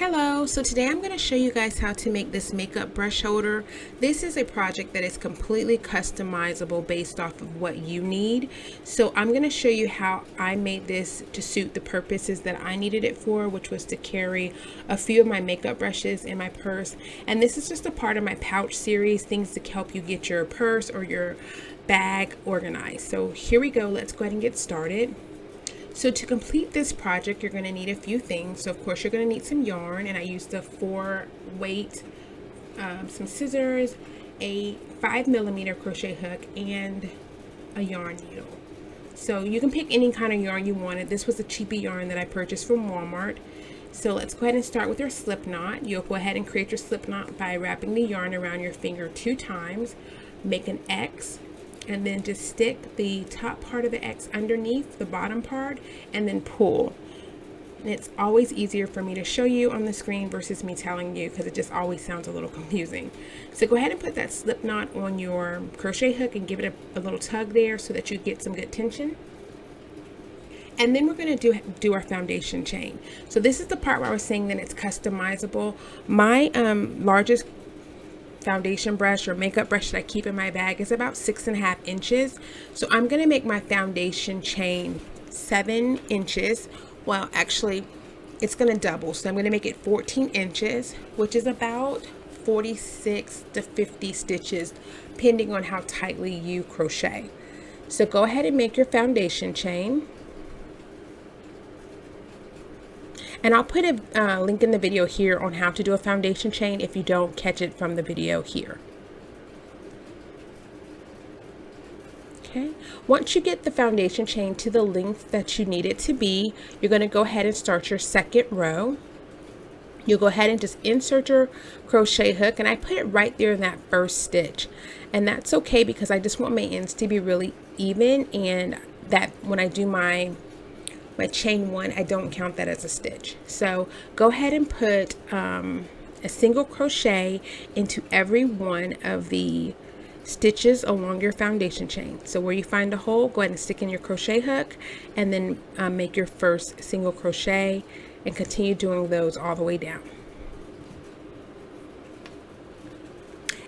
Hello, so today I'm going to show you guys how to make this makeup brush holder. This is a project that is completely customizable based off of what you need. So I'm going to show you how I made this to suit the purposes that I needed it for, which was to carry a few of my makeup brushes in my purse. And this is just a part of my pouch series, things to help you get your purse or your bag organized. So here we go, let's go ahead and get started. So to complete this project, you're going to need a few things. So of course you're going to need some yarn, and I used a 4 weight, some scissors, a 5mm crochet hook, and a yarn needle. So you can pick any kind of yarn you wanted. This was a cheapy yarn that I purchased from Walmart. So let's go ahead and start with your slip knot. You'll go ahead and create your slip knot by wrapping the yarn around your finger 2 times, make an X, and then just stick the top part of the X underneath the bottom part and then pull. And it's always easier for me to show you on the screen versus me telling you, because it just always sounds a little confusing. So go ahead and put that slip knot on your crochet hook and give it a little tug there so that you get some good tension. And then we're going to do our foundation chain. So this is the part where I was saying that it's customizable. My largest foundation brush or makeup brush that I keep in my bag is about 6.5 inches. So I'm going to make my foundation chain 7 inches. Well, actually it's going to double, so I'm going to make it 14 inches, which is about 46 to 50 stitches depending on how tightly you crochet. So go ahead and make your foundation chain. And I'll put a link in the video here on how to do a foundation chain if you don't catch it from the video here. Okay, once you get the foundation chain to the length that you need it to be, you're going to go ahead and start your second row. You'll go ahead and just insert your crochet hook, and I put it right there in that first stitch. And that's okay because I just want my ends to be really even, and that when I do my chain 1, I don't count that as a stitch. So go ahead and put a single crochet into every one of the stitches along your foundation chain. So where you find a hole, go ahead and stick in your crochet hook, and then make your first single crochet and continue doing those all the way down.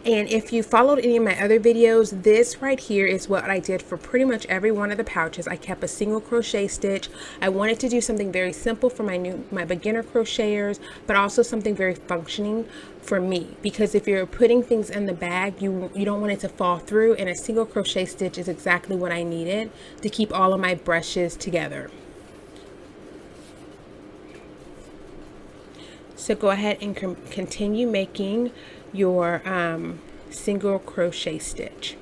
And if you followed any of my other videos, this right here is what I did for pretty much every one of the pouches. I kept a single crochet stitch. I wanted to do something very simple for my beginner crocheters, but also something very functioning for me, because if you're putting things in the bag, you don't want it to fall through, and a single crochet stitch is exactly what I needed to keep all of my brushes together. So go ahead and continue making your single crochet stitch.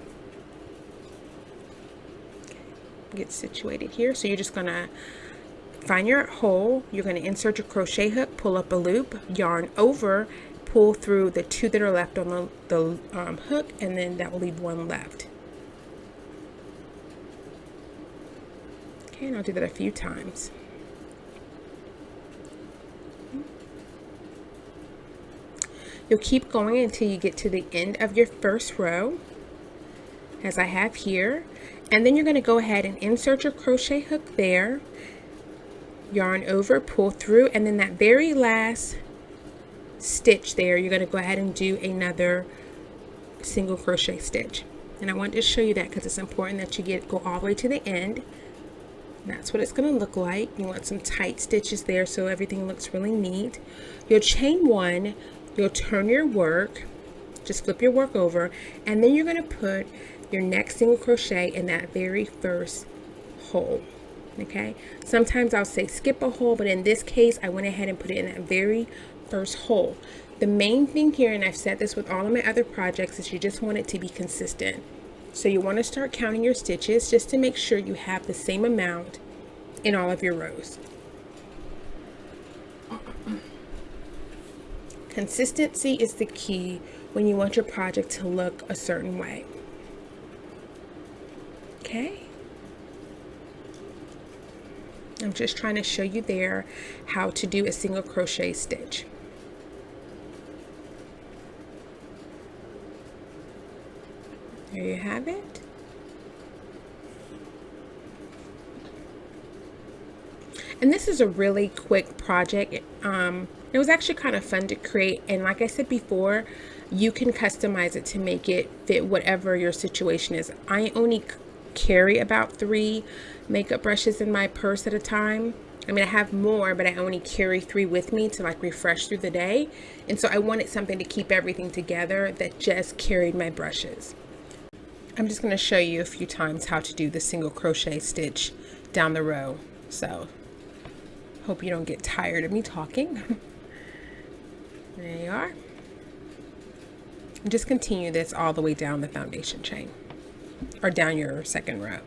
Get situated here. So you're just gonna find your hole, you're gonna insert your crochet hook, pull up a loop, yarn over, pull through the 2 that are left on the hook, and then that will leave 1 left. Okay, and I'll do that a few times. You'll keep going until you get to the end of your first row, as I have here, and then you're going to go ahead and insert your crochet hook there, yarn over, pull through, and then that very last stitch there, you're going to go ahead and do another single crochet stitch. And I wanted to show you that because it's important that you go all the way to the end. And that's what it's going to look like. You want some tight stitches there so everything looks really neat. You'll chain 1. You'll turn your work, just flip your work over, and then you're going to put your next single crochet in that very first hole. Okay, sometimes I'll say skip a hole, but in this case I went ahead and put it in that very first hole. The main thing here, and I've said this with all of my other projects, is you just want it to be consistent. So you want to start counting your stitches just to make sure you have the same amount in all of your rows. Consistency is the key when you want your project to look a certain way. Okay? I'm just trying to show you there how to do a single crochet stitch. There you have it. And this is a really quick project. It was actually kind of fun to create, and like I said before, you can customize it to make it fit whatever your situation is. I only carry about 3 makeup brushes in my purse at a time. I mean, I have more, but I only carry 3 with me to like refresh through the day. And so I wanted something to keep everything together that just carried my brushes. I'm just going to show you a few times how to do the single crochet stitch down the row. So hope you don't get tired of me talking. There you are. And just continue this all the way down the foundation chain, or down your second row.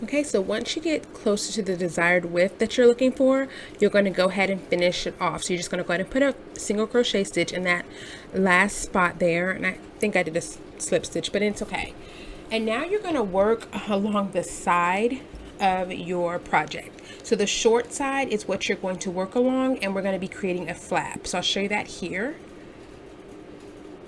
Okay, so once you get closer to the desired width that you're looking for, you're going to go ahead and finish it off. So you're just going to go ahead and put a single crochet stitch in that last spot there. And I think I did a slip stitch, but it's okay. And now you're going to work along the side of your project. So the short side is what you're going to work along, and we're going to be creating a flap. So I'll show you that here.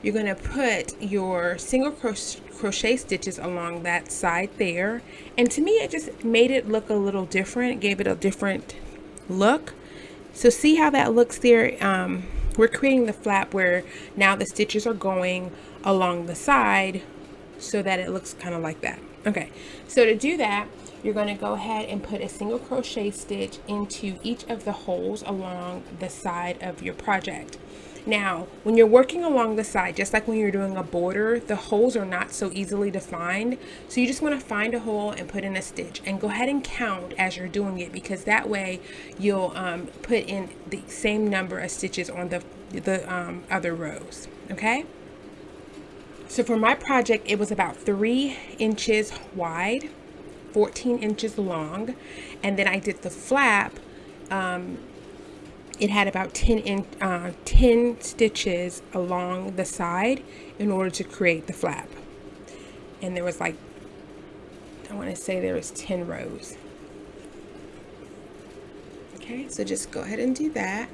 You're going to put your single crochet stitches along that side there, and to me it just made it look a little different, gave it a different look. So see how that looks there? We're creating the flap where now the stitches are going along the side so that it looks kind of like that. Okay, so to do that, you're going to go ahead and put a single crochet stitch into each of the holes along the side of your project. Now, when you're working along the side, just like when you're doing a border, the holes are not so easily defined. So you just want to find a hole and put in a stitch, and go ahead and count as you're doing it, because that way you'll put in the same number of stitches on the other rows. Okay. So for my project, it was about 3 inches wide, 14 inches long, and then I did the flap. It had about 10 stitches along the side in order to create the flap. And there was like, I want to say there was 10 rows. Okay, so just go ahead and do that.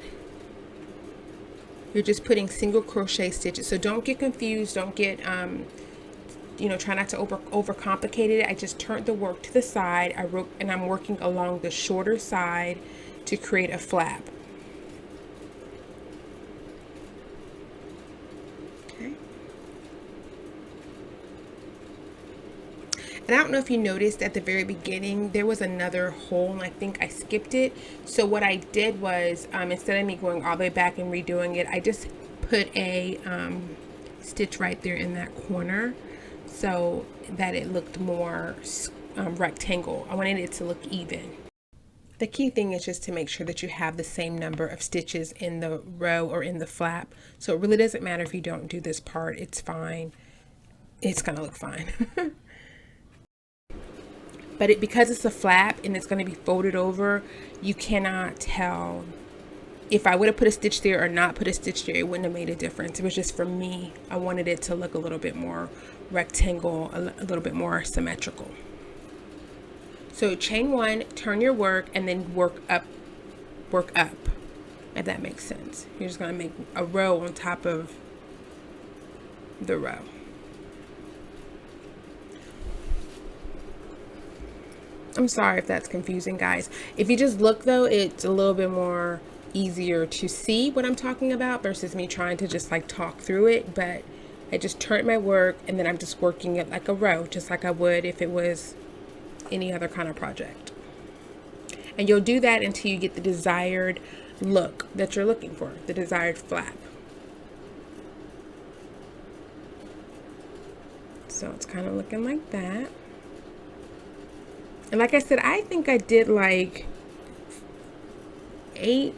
You're just putting single crochet stitches. So don't get confused. Don't get, try not to overcomplicate it. I just turned the work to the side. I'm working along the shorter side to create a flap. And I don't know if you noticed at the very beginning, there was another hole, and I think I skipped it. So what I did was, instead of me going all the way back and redoing it, I just put a stitch right there in that corner so that it looked more rectangle. I wanted it to look even. The key thing is just to make sure that you have the same number of stitches in the row or in the flap. So it really doesn't matter if you don't do this part, it's fine. It's gonna look fine. But because it's a flap and it's going to be folded over, you cannot tell. If I would have put a stitch there or not put a stitch there, it wouldn't have made a difference. It was just for me, I wanted it to look a little bit more rectangle, a little bit more symmetrical. So chain 1, turn your work, and then work up, if that makes sense. You're just going to make a row on top of the row. I'm sorry if that's confusing, guys. If you just look though, it's a little bit more easier to see what I'm talking about versus me trying to just like talk through it. But I just turned my work, and then I'm just working it like a row, just like I would if it was any other kind of project. And you'll do that until you get the desired look that you're looking for, the desired flap. So it's kind of looking like that. And like I said, I think I did like 8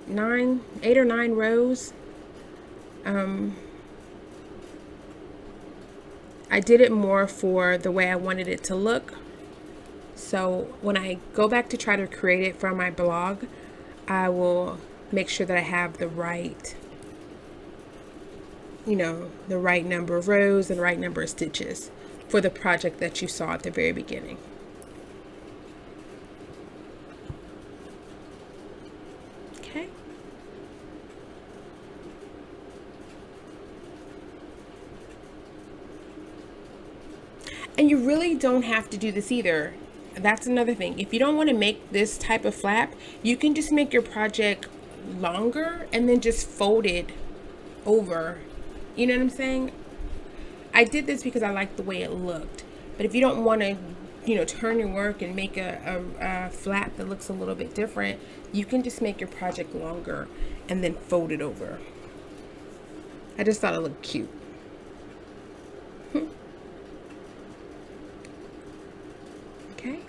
or 9 rows. I did it more for the way I wanted it to look. So when I go back to try to create it from my blog, I will make sure that I have the right, the right number of rows and the right number of stitches for the project that you saw at the very beginning. Okay. And you really don't have to do this either. that's another thing. If you don't want to make this type of flap, you can just make your project longer and then just fold it over. You know what I'm saying? I did this because I liked the way it looked. But if you don't want to, turn your work and make a flap that looks a little bit different, you can just make your project longer and then fold it over. I just thought it looked cute. Okay,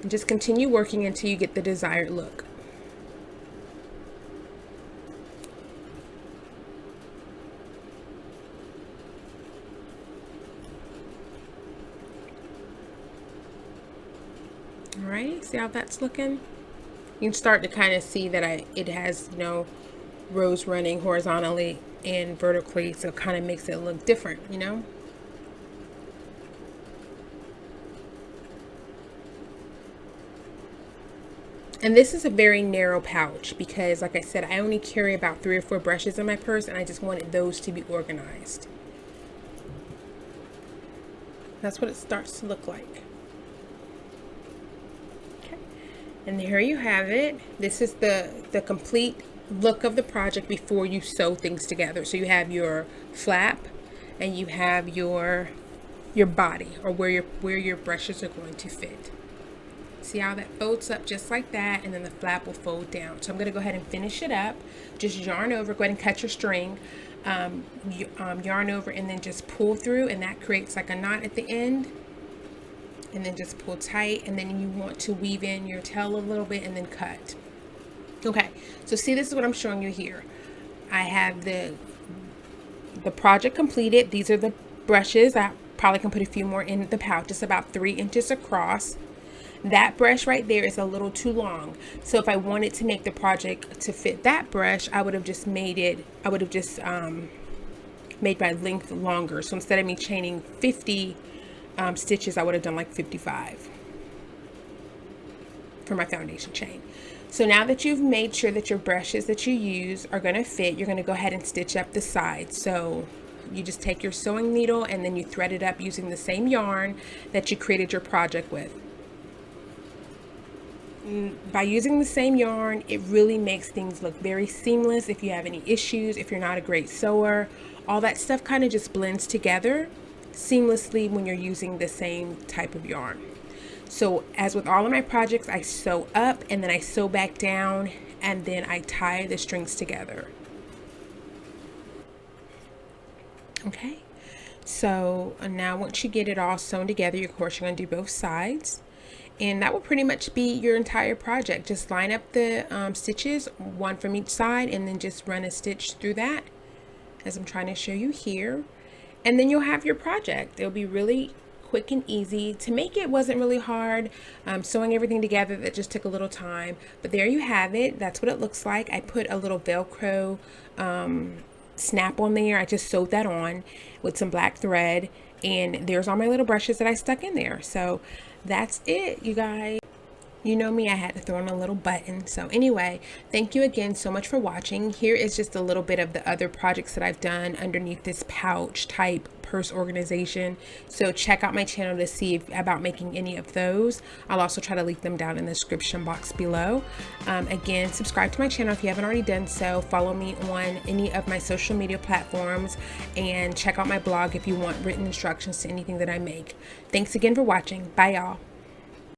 and just continue working until you get the desired look. All right, see how that's looking? You can start to kind of see that it has, rows running horizontally and vertically, so it kind of makes it look different, And this is a very narrow pouch because, like I said, I only carry about 3 or 4 brushes in my purse, and I just wanted those to be organized. That's what it starts to look like. Okay, and there you have it. This is the complete look of the project before you sew things together. So you have your flap and you have your body, or where your brushes are going to fit. See how that folds up just like that, and then the flap will fold down. So I'm going to go ahead and finish it up. Just yarn over, go ahead and cut your string, yarn over, and then just pull through, and that creates like a knot at the end. And then just pull tight, and then you want to weave in your tail a little bit and then cut. Okay, so see, this is what I'm showing you here. I have the project completed. These are the brushes. I probably can put a few more in the pouch. It's about 3 inches across. That brush right there is a little too long. So if I wanted to make the project to fit that brush, I would have just made my length longer. So instead of me chaining 50 stitches, I would have done like 55 for my foundation chain. So now that you've made sure that your brushes that you use are going to fit, you're going to go ahead and stitch up the sides. So you just take your sewing needle and then you thread it up using the same yarn that you created your project with. By using the same yarn, it really makes things look very seamless. If you have any issues, if you're not a great sewer, all that stuff kind of just blends together seamlessly when you're using the same type of yarn. So as with all of my projects, I sew up and then I sew back down, and then I tie the strings together. Okay, so now once you get it all sewn together, of course you're going to do both sides. And that will pretty much be your entire project. Just line up the stitches, one from each side, and then just run a stitch through that, as I'm trying to show you here. And then you'll have your project. It'll be really quick and easy. To make it wasn't really hard. Sewing everything together, that just took a little time. But there you have it. That's what it looks like. I put a little Velcro snap on there. I just sewed that on with some black thread. And there's all my little brushes that I stuck in there. So that's it, you guys. You know me, I had to throw in a little button. So anyway, thank you again so much for watching. Here is just a little bit of the other projects that I've done underneath this pouch type purse organization. So check out my channel to see about making any of those. I'll also try to link them down in the description box below. Again, subscribe to my channel if you haven't already done so. Follow me on any of my social media platforms, and check out my blog if you want written instructions to anything that I make. Thanks again for watching. Bye, y'all.